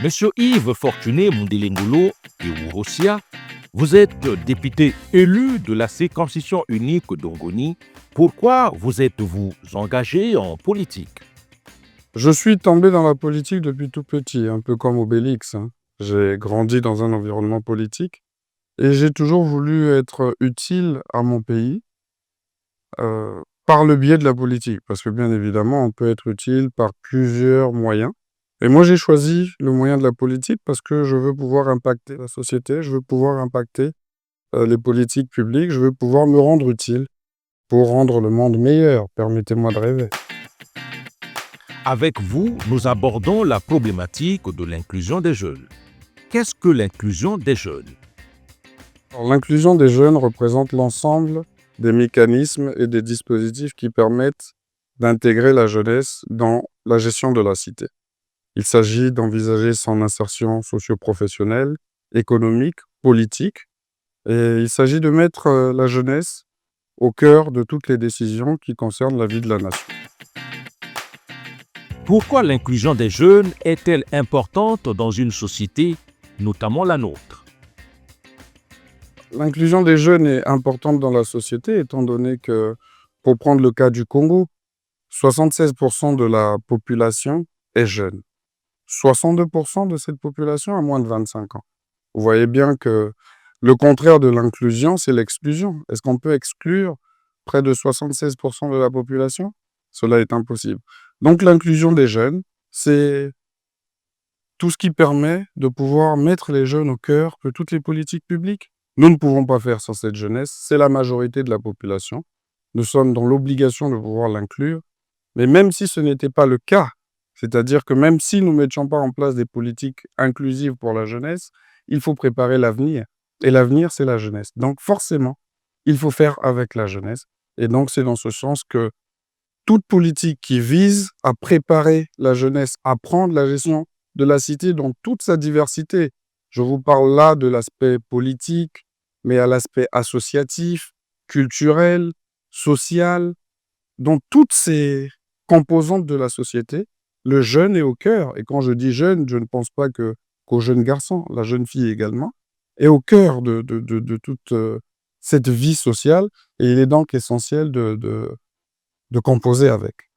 Monsieur Yves Fortuné Mundelengolo Iwurosia, vous êtes député élu de la circonscription unique d'Ongoni. Pourquoi vous êtes-vous engagé en politique? Je suis tombé dans la politique depuis tout petit, un peu comme Obélix, hein. J'ai grandi dans un environnement politique et j'ai toujours voulu être utile à mon pays par le biais de la politique, parce que bien évidemment, on peut être utile par plusieurs moyens. Et moi, j'ai choisi le moyen de la politique parce que je veux pouvoir impacter la société, je veux pouvoir impacter les politiques publiques, je veux pouvoir me rendre utile pour rendre le monde meilleur. Permettez-moi de rêver. Avec vous, nous abordons la problématique de l'inclusion des jeunes. Qu'est-ce que l'inclusion des jeunes? Alors, l'inclusion des jeunes représente l'ensemble des mécanismes et des dispositifs qui permettent d'intégrer la jeunesse dans la gestion de la cité. Il s'agit d'envisager son insertion socio-professionnelle, économique, politique, et il s'agit de mettre la jeunesse au cœur de toutes les décisions qui concernent la vie de la nation. Pourquoi l'inclusion des jeunes est-elle importante dans une société, notamment la nôtre? L'inclusion des jeunes est importante dans la société, étant donné que, pour prendre le cas du Congo, 76% de la population est jeune. 62% de cette population a moins de 25 ans. Vous voyez bien que le contraire de l'inclusion, c'est l'exclusion. Est-ce qu'on peut exclure près de 76% de la population? Cela est impossible. Donc l'inclusion des jeunes, c'est tout ce qui permet de pouvoir mettre les jeunes au cœur de toutes les politiques publiques. Nous ne pouvons pas faire sans cette jeunesse, c'est la majorité de la population. Nous sommes dans l'obligation de pouvoir l'inclure. Mais même si ce n'était pas le cas, c'est-à-dire que même si nous ne mettions pas en place des politiques inclusives pour la jeunesse, il faut préparer l'avenir. Et l'avenir, c'est la jeunesse. Donc forcément, il faut faire avec la jeunesse. Et donc c'est dans ce sens que toute politique qui vise à préparer la jeunesse à prendre la gestion de la cité dans toute sa diversité. Je vous parle là de l'aspect politique, mais à l'aspect associatif, culturel, social, dans toutes ces composantes de la société, le jeune est au cœur. Et quand je dis jeune, je ne pense pas qu'aux jeunes garçons, la jeune fille également, est au cœur de toute cette vie sociale. Et il est donc essentiel de composer avec.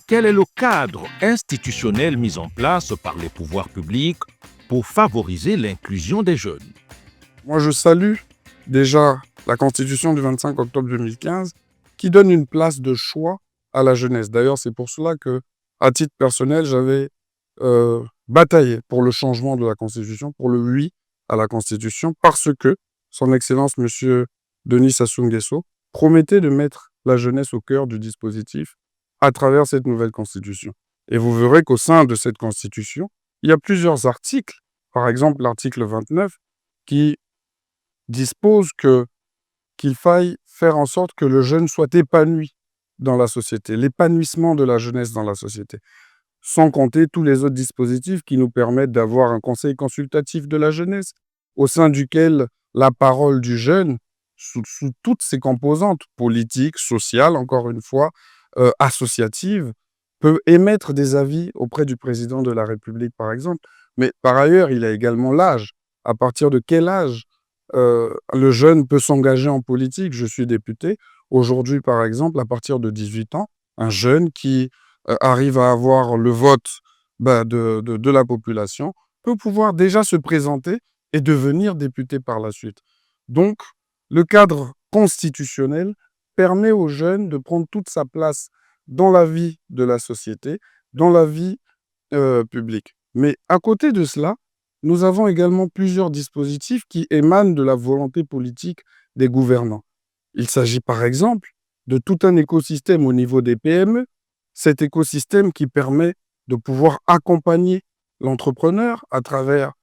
Quel est le cadre institutionnel mis en place par les pouvoirs publics pour favoriser l'inclusion des jeunes? Moi, je salue déjà la Constitution du 25 octobre 2015 qui donne une place de choix à la jeunesse. D'ailleurs, c'est pour cela que, à titre personnel, j'avais bataillé pour le changement de la Constitution, pour le oui à la Constitution, parce que son Excellence, Monsieur Denis Sassou Nguesso, promettait de mettre la jeunesse au cœur du dispositif à travers cette nouvelle Constitution. Et vous verrez qu'au sein de cette Constitution, il y a plusieurs articles, par exemple l'article 29, qui dispose qu'il faille faire en sorte que le jeune soit épanoui dans la société, l'épanouissement de la jeunesse dans la société, sans compter tous les autres dispositifs qui nous permettent d'avoir un conseil consultatif de la jeunesse, au sein duquel la parole du jeune, sous toutes ses composantes, politiques, sociales, encore une fois, associatives, peut émettre des avis auprès du président de la République, par exemple. Mais par ailleurs, il y a également l'âge. À partir de quel âge le jeune peut s'engager en politique? Je suis député. Aujourd'hui, par exemple, à partir de 18 ans, un jeune qui arrive à avoir le vote de la population peut pouvoir déjà se présenter et devenir député par la suite. Donc, le cadre constitutionnel permet aux jeunes de prendre toute sa place dans la vie de la société, dans la vie publique. Mais à côté de cela, nous avons également plusieurs dispositifs qui émanent de la volonté politique des gouvernants. Il s'agit par exemple de tout un écosystème au niveau des PME, cet écosystème qui permet de pouvoir accompagner l'entrepreneur à travers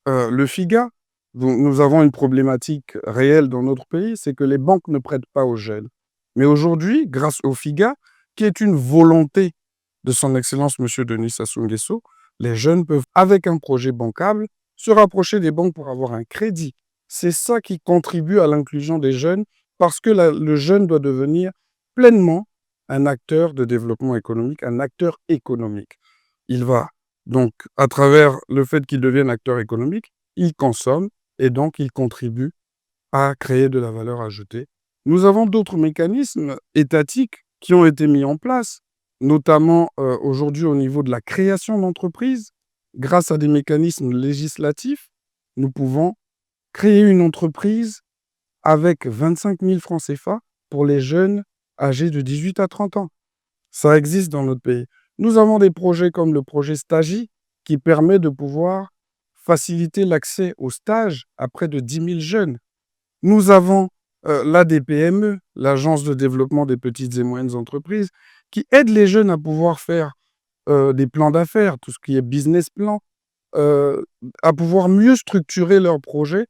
le FIGA. Nous avons une problématique réelle dans notre pays, c'est que les banques ne prêtent pas aux jeunes. Mais aujourd'hui, grâce au FIGA, qui est une volonté de son Excellence M. Denis Sassou Nguesso, les jeunes peuvent, avec un projet bancable, se rapprocher des banques pour avoir un crédit. C'est ça qui contribue à l'inclusion des jeunes, parce que le jeune doit devenir pleinement un acteur de développement économique, un acteur économique. Il va Donc, à travers le fait qu'ils deviennent acteurs économiques, ils consomment et donc ils contribuent à créer de la valeur ajoutée. Nous avons d'autres mécanismes étatiques qui ont été mis en place, notamment aujourd'hui au niveau de la création d'entreprises. Grâce à des mécanismes législatifs, nous pouvons créer une entreprise avec 25 000 francs CFA pour les jeunes âgés de 18 à 30 ans. Ça existe dans notre pays. Nous avons des projets comme le projet Stagi qui permet de pouvoir faciliter l'accès au stage à près de 10 000 jeunes. Nous avons l'ADPME, l'Agence de développement des petites et moyennes entreprises, qui aide les jeunes à pouvoir faire des plans d'affaires, tout ce qui est business plan, à pouvoir mieux structurer leurs projets.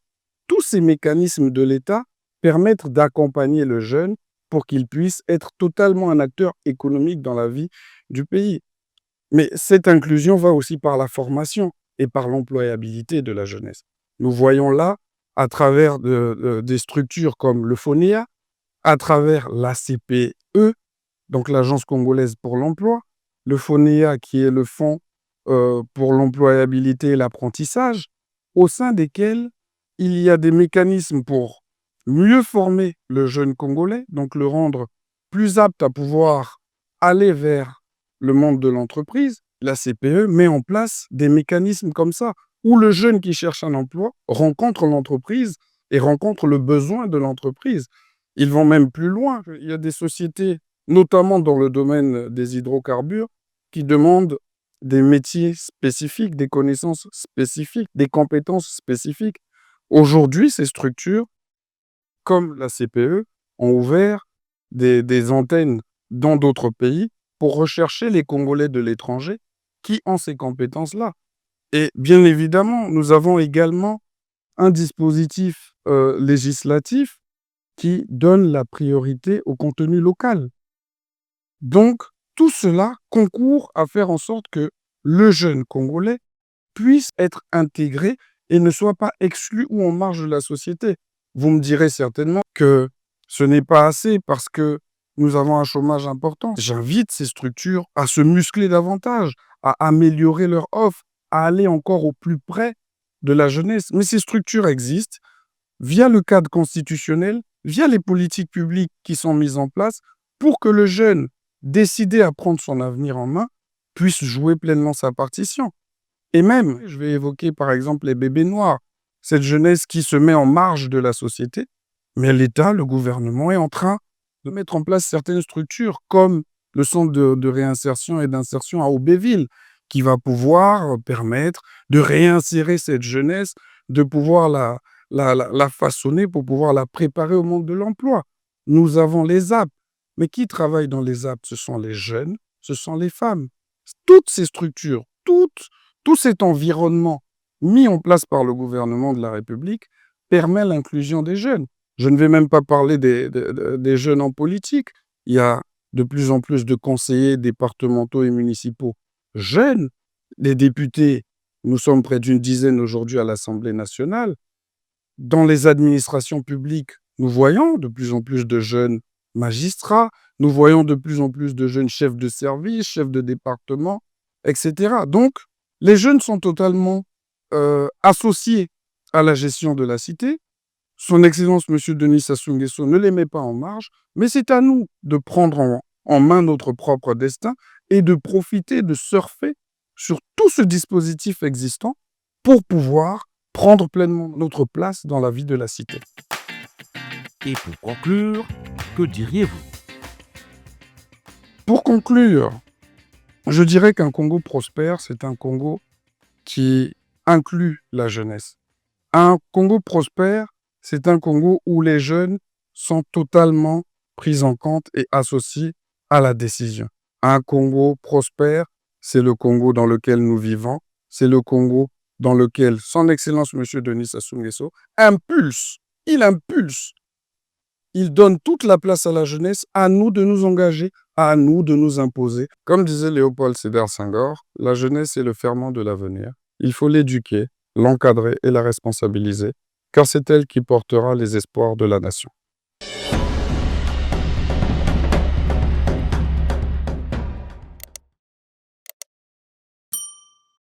Tous ces mécanismes de l'État permettent d'accompagner le jeune pour qu'il puisse être totalement un acteur économique dans la vie du pays. Mais cette inclusion va aussi par la formation et par l'employabilité de la jeunesse. Nous voyons là, à travers des structures comme le FONEA, à travers l'ACPE, donc l'Agence congolaise pour l'emploi, le FONEA qui est le Fonds pour l'employabilité et l'apprentissage, au sein desquels il y a des mécanismes pour mieux former le jeune Congolais, donc le rendre plus apte à pouvoir aller vers le monde de l'entreprise. La CPE met en place des mécanismes comme ça, où le jeune qui cherche un emploi rencontre l'entreprise et rencontre le besoin de l'entreprise. Ils vont même plus loin. Il y a des sociétés, notamment dans le domaine des hydrocarbures, qui demandent des métiers spécifiques, des connaissances spécifiques, des compétences spécifiques. Aujourd'hui, ces structures, comme la CPE, ont ouvert des antennes dans d'autres pays pour rechercher les Congolais de l'étranger qui ont ces compétences-là. Et bien évidemment, nous avons également un dispositif législatif qui donne la priorité au contenu local. Donc, tout cela concourt à faire en sorte que le jeune Congolais puisse être intégré et ne soit pas exclu ou en marge de la société. Vous me direz certainement que ce n'est pas assez parce que nous avons un chômage important. J'invite ces structures à se muscler davantage, à améliorer leur offre, à aller encore au plus près de la jeunesse. Mais ces structures existent via le cadre constitutionnel, via les politiques publiques qui sont mises en place pour que le jeune, décidé à prendre son avenir en main, puisse jouer pleinement sa partition. Et même, je vais évoquer par exemple les bébés noirs, cette jeunesse qui se met en marge de la société, mais l'État, le gouvernement est en train de mettre en place certaines structures comme le centre de réinsertion et d'insertion à Aubéville, qui va pouvoir permettre de réinsérer cette jeunesse, de pouvoir la façonner pour pouvoir la préparer au monde de l'emploi. Nous avons les AP, mais qui travaille dans les AP? Ce sont les jeunes, ce sont les femmes. Toutes ces structures, tout cet environnement mis en place par le gouvernement de la République permet l'inclusion des jeunes. Je ne vais même pas parler des jeunes en politique. Il y a de plus en plus de conseillers départementaux et municipaux jeunes. Les députés, nous sommes près d'une dizaine aujourd'hui à l'Assemblée nationale. Dans les administrations publiques, nous voyons de plus en plus de jeunes magistrats, nous voyons de plus en plus de jeunes chefs de service, chefs de département, etc. Donc, les jeunes sont totalement associés à la gestion de la cité. Son Excellence, M. Denis Sassou Nguesso, ne les met pas en marge, mais c'est à nous de prendre en main notre propre destin et de profiter, de surfer sur tout ce dispositif existant pour pouvoir prendre pleinement notre place dans la vie de la cité. Et pour conclure, que diriez-vous? Pour conclure, je dirais qu'un Congo prospère, c'est un Congo qui inclut la jeunesse. Un Congo prospère, c'est un Congo où les jeunes sont totalement pris en compte et associés à la décision. Un Congo prospère, c'est le Congo dans lequel nous vivons, c'est le Congo dans lequel son Excellence M. Denis Sassou Nguesso il donne toute la place à la jeunesse, à nous de nous engager, à nous de nous imposer. Comme disait Léopold Sédar Senghor, la jeunesse est le ferment de l'avenir. Il faut l'éduquer, l'encadrer et la responsabiliser, car c'est elle qui portera les espoirs de la nation.